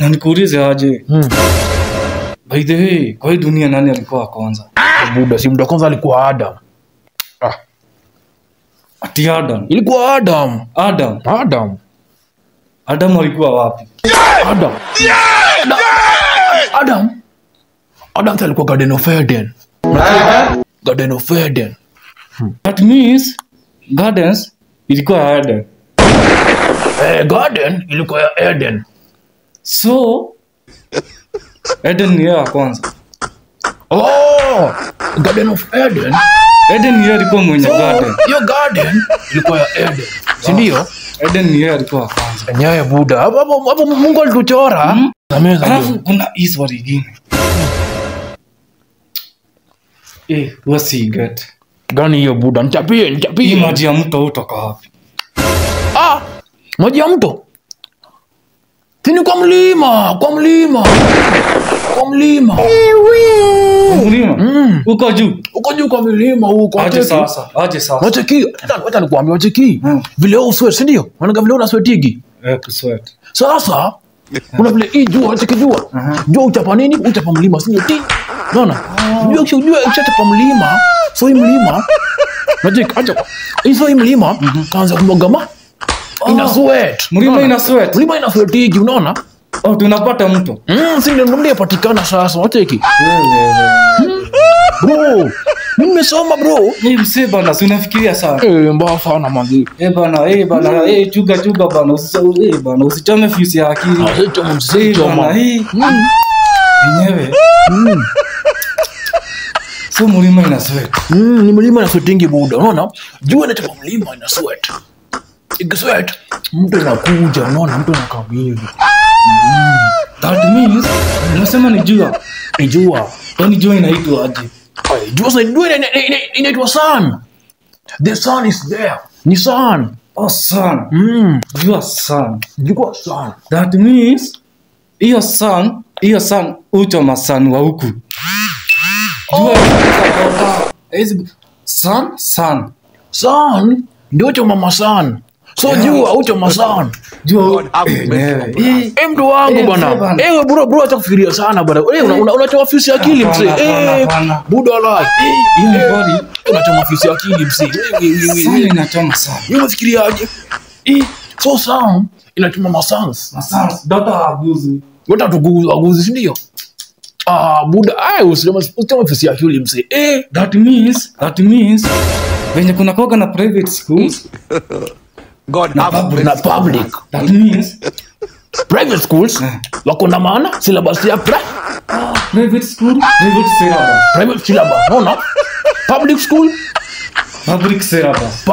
Na nikuulize aje. By the way, kwa hii dunia nani alikuwa wa kwanza? Buda, si mtu wa kwanza alikuwa Adam. Ati Adam. Ilikuwa Adam. Adam alikuwa wapi? Adam alikuwa Garden of Eden. Garden of Eden. That means gardens ilikuwa Eden. Garden ilikuwa ya Eden. So Eden ni ya kwanza. Garden of Eden. Eden ni ilikuwa mwenye garden. Hiyo garden ilikuwa ya Eden. Si ndio? Eden ni ilikuwa ya kwanza. Nyaye Buda. Hapo Mungu alituchora. Alafu kuna swali lingine. Wasiget. Gani hiyo Buda? Nichapie. Hii maji ya mto hutoka wapi? Maji ya mto? Tini kwa mlima. Mlima? Uko juu kwa milima huko. Aje sasa. Wacheki. Wacha nikuambie wacheki. Vile wewe usweat, si ndio? Wanaga vile unasweatigi. Kusweat. Sasa kuna vile hii jua, wacheki jua. Jua uchapa nini? Uchapa mlima, si ndio? Unaona? Jua uchapa mlima. So hii mlima wacheki acha. Hii mlima kaanza kumwaga ina sweat. Mlima ina sweatigi, unaona? Tunapata mto. Si ndio patikana sasa, wacheki. Bro, nimesoma bro. Ni msee bana, si unafikiria sana. Mbaya sana manzi. Bana, chuga bana, usichome fuse ya akili. Bana hii. Yenyewe. So mlima ina sweat. Ni mlima ina sweatingi Buda, unaona? Jua inachapa mlima ina sweat. Ikisweat, mtu anakuja, unaona? Mtu anakamili. That means unasema ni jua. Kwani jua inaitwa aje? Jua inaitwa sun. The sun is there. Ni sun. Sun. Jua sun. That means hiyo sun uchoma sun wa huku. Jua sun ndio uchoma sun. So jua uchoma sun. Mtu wangu bwana. Bro acha kufikiria sana bwana. Unachoma fisi akili mzee. Buda la. Hiyo body unachoma fisi akili mzee. Sana inachoma sana. Unafikiriaje? So sun inachoma masans. Data abuzi. Wata tuguzi, si ndio? Buda usema fisi akili mzee. That means when kuna koga na private schools na public. That means private schools wako na maana syllabus ya private syllabus. No. Public school syllabus.